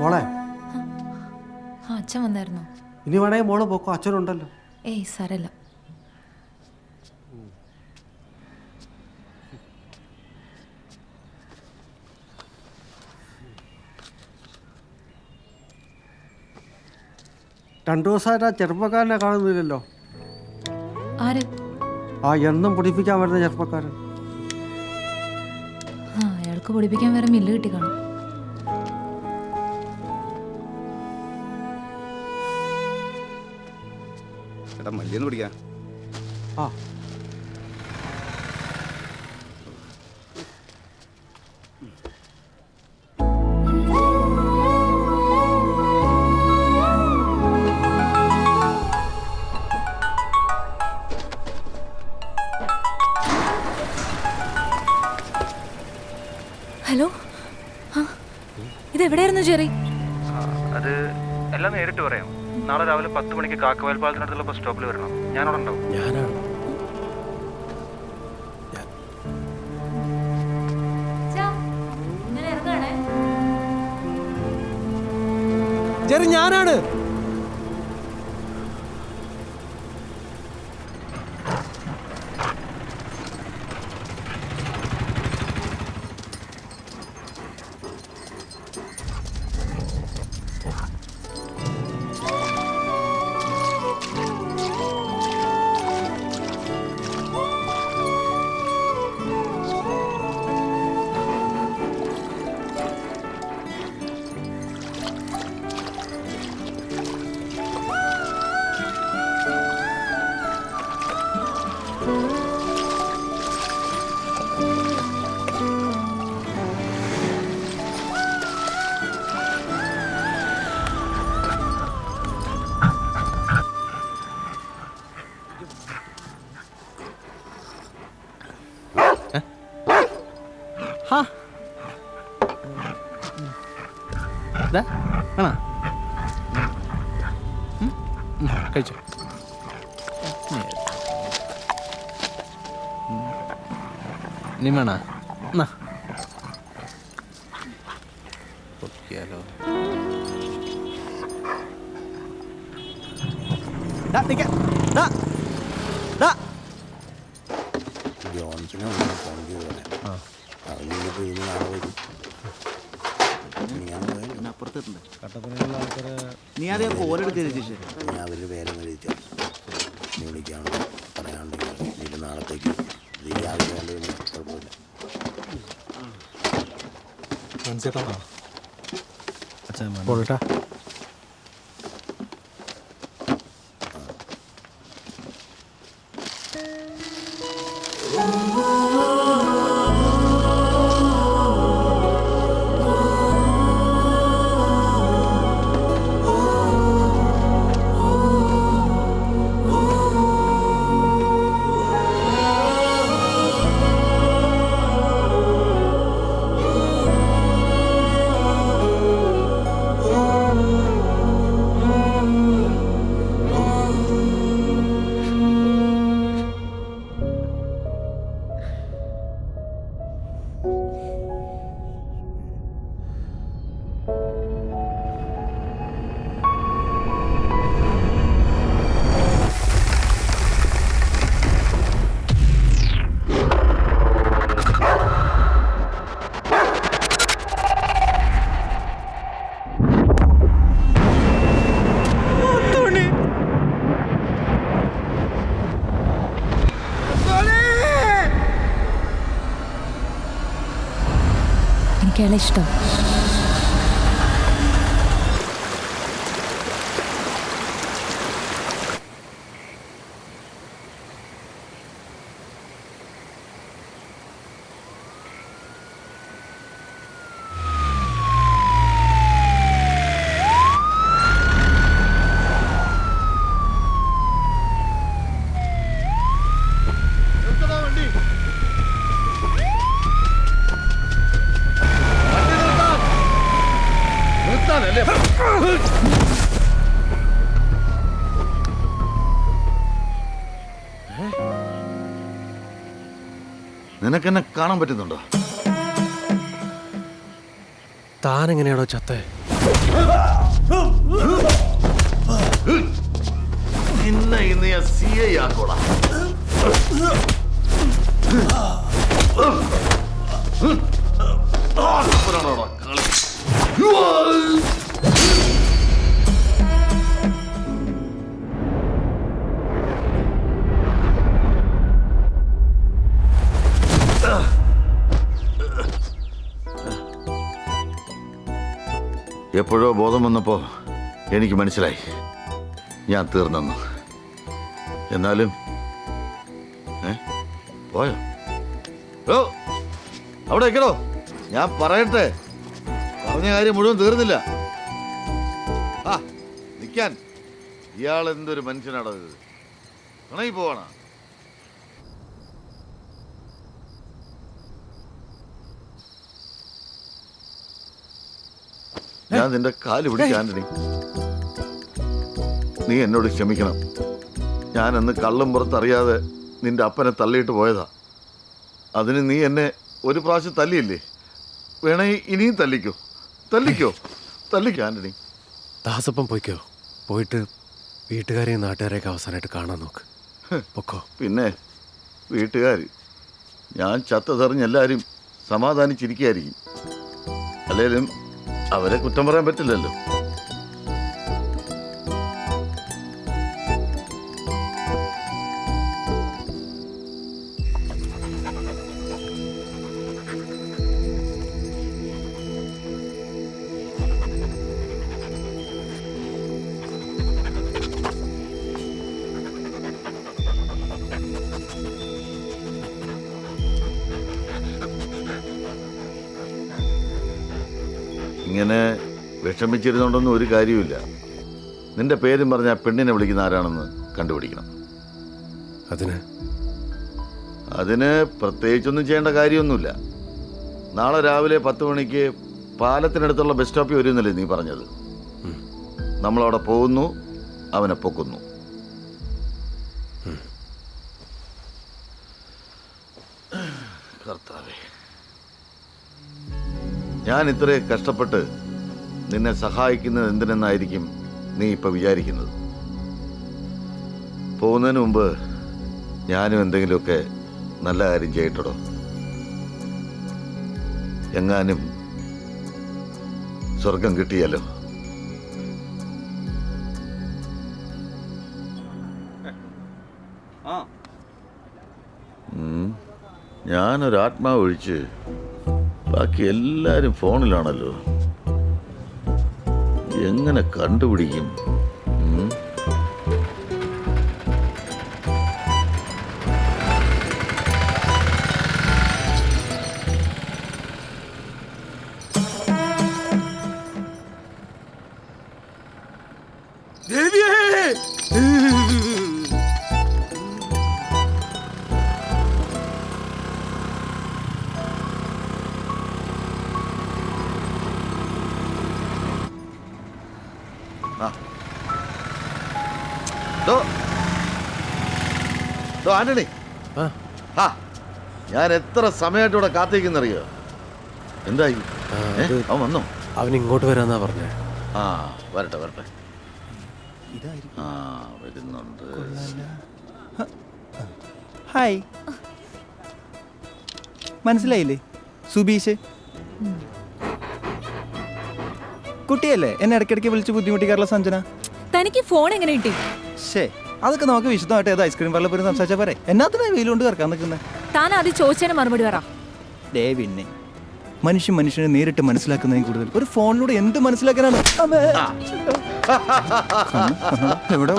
മോളെ അച്ഛൻ വന്നായിരുന്നോ? ഇനി വേണേ മോള് പോക്കോ, അച്ഛനുണ്ടല്ലോ. ഏയ് സാരല്ല. രണ്ടു ദിവസമായിട്ട് ആ ചെറുപ്പക്കാരനെ കാണുന്നില്ലല്ലോ. ആര്? ആ എണ്ണം പൊടിപ്പിക്കാൻ വരുന്ന ചെറുപ്പക്കാരൻ. അയാൾക്ക് പൊടിപ്പിക്കാൻ വേറെ മില്ല് കിട്ടി കാണും. ചേട്ടാ മല്ലിയൊന്ന് പിടിക്കാം. ആ ഹലോ, ഇതെവിടെയായിരുന്നു ജെറി? അത് എല്ലാം നേരിട്ട് പറയാം. നാളെ രാവിലെ 10 മണിക്ക് കാക്കവയൽ പാലത്തിനടുത്തുള്ള ബസ് സ്റ്റോപ്പിൽ വരണം. ഞാനവിടെ ഉണ്ടാവും. ഞാനാണ്. കഴിച്ചോ. നീ വേണ പൊക്കിയാലോ. നീ ആദ്യം കോലെടുത്ത് ഞാൻ അവര് പേരെ മേടിച്ചു നീ വിളിക്കാണ്ട് പറയാണ്ടെങ്കിൽ നാളത്തേക്ക് രാവിലെ വേണ്ട കുഴപ്പമില്ല. എനിക്കയാളെ ഇഷ്ടം. ചെത്താനല്ലേ? നിനക്കെന്നെ കാണാൻ പറ്റുന്നുണ്ടോ? താൻ എങ്ങനെയാണോ ചത്തേ? നിന്നെ ഇന്ന് ഞാൻ CI ആക്കോളാം. കളി. എപ്പോഴോ ബോധം വന്നപ്പോ എനിക്ക് മനസ്സിലായി ഞാൻ തീർന്നെന്ന്. എന്നാലും പോയോ? ഓ അവിടെ വെക്കണോ? ഞാൻ പറയട്ടെ, പറഞ്ഞ കാര്യം മുഴുവൻ തീർന്നില്ല. ആ നിൽക്കാൻ ഇയാൾ എന്തൊരു മനുഷ്യനാണോ ഇത്? കണയി പോവാണ. ഞാൻ നിന്റെ കാല് പിടിക്കാൻ, നീ എന്നോട് ക്ഷമിക്കണം. ഞാനന്ന് കള്ളും പുറത്തറിയാതെ നിന്റെ അപ്പനെ തള്ളിയിട്ട് പോയതാ. അതിന് നീ എന്നെ ഒരു പ്രാവശ്യം തല്ലിയില്ലേ? വേണേ ഇനിയും തല്ലിക്കോ, തല്ലിക്കോ ആന്റണി. ദാസപ്പം പോയിക്കോ. പോയിട്ട് വീട്ടുകാരെയും നാട്ടുകാരെയൊക്കെ അവസാനമായിട്ട് കാണാൻ നോക്ക്. പൊക്കോ. പിന്നെ വീട്ടുകാർ ഞാൻ ചത്തതെറിഞ്ഞ് എല്ലാവരും സമാധാനിച്ചിരിക്കുകയായിരിക്കും. അല്ലേലും അവരെ കുറ്റം പറയാൻ പറ്റില്ലല്ലോ. ഇങ്ങനെ വിഷമിച്ചിരുന്നുകൊണ്ടൊന്നും ഒരു കാര്യമില്ല. നിന്റെ പേരും പറഞ്ഞ പെണ്ണിനെ വിളിക്കുന്ന ആരാണെന്ന് കണ്ടുപിടിക്കണം. അതിന് പ്രത്യേകിച്ചൊന്നും ചെയ്യേണ്ട കാര്യമൊന്നുമില്ല. നാളെ രാവിലെ 10 മണിക്ക് പാലത്തിനടുത്തുള്ള ബസ് സ്റ്റോപ്പിൽ വരുന്നല്ലേ നീ പറഞ്ഞത്? നമ്മളവിടെ പോകുന്നു, അവനെ പൊക്കുന്നു. കർത്താവേ, ഞാൻ ഇത്രയും കഷ്ടപ്പെട്ട് നിന്നെ സഹായിക്കുന്നത് എന്തിനെന്നായിരിക്കും നീ ഇപ്പൊ വിചാരിക്കുന്നത്? പോകുന്നതിന് മുമ്പ് ഞാനും എന്തെങ്കിലുമൊക്കെ നല്ല കാര്യം ചെയ്യട്ടോ. എങ്ങാനും സ്വർഗം കിട്ടിയല്ലോ. ഞാനൊരാത്മാവ് ഒഴിച്ച് ബാക്കി എല്ലാരും ഫോണിലാണല്ലോ. എങ്ങനെ കണ്ടുപിടിക്കും? ആന്റണി, ഞാൻ എത്ര സമയമായിട്ട് ഇവിടെ കാത്തിരിക്കുന്നറിയോ? എന്തായി? അവൻ വന്നോ? അവൻ ഇങ്ങോട്ട് വരാന്നാ പറഞ്ഞേ. ആ വരട്ടെ. ആ വരുന്നുണ്ട്. ഹായ്, മനസ്സിലായില്ലേ? സുബീഷ് കുട്ടിയല്ലേ എന്നെ ഇടയ്ക്കിടയ്ക്ക് വിളിച്ച് ബുദ്ധിമുട്ടിക്കാറുള്ള സഞ്ജന. തനിക്ക് ഫോൺ എങ്ങനെ കിട്ടി? ശേ, അതൊക്കെ നമുക്ക് വിശദമായിട്ട് ഏത് ഐസ്ക്രീം പാർലർ പോയി സംസാരിച്ചാൽ പോരെ. എന്നാത്തിനാ വെയിലുകൊണ്ട് കിടക്കാൻ നിൽക്കുന്നത്? താൻ ആദ്യം ചോദിച്ചതിന് മറുപടി പറ. പിന്നെ മനുഷ്യനെ നേരിട്ട് മനസ്സിലാക്കുന്നതിന് കൂടുതൽ ഒരു ഫോണിലൂടെ എന്ത് മനസ്സിലാക്കാനാണ്? എവിടെ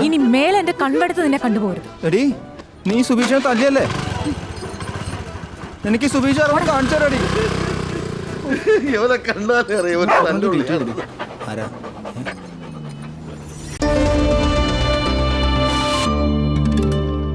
ഇനി മേലെ എന്റെ കൺവെടുത്ത് നിന്നെ കണ്ടുപോകരുത്. എടി, നീ സുബീഷിനെ തല്ലിയല്ലേ? എനിക്ക് സുബീഷ് അറിയാൻ കാണിച്ചു തരാടി. ഇവനെ കണ്ടാലേ അറിയാം. ആരാ?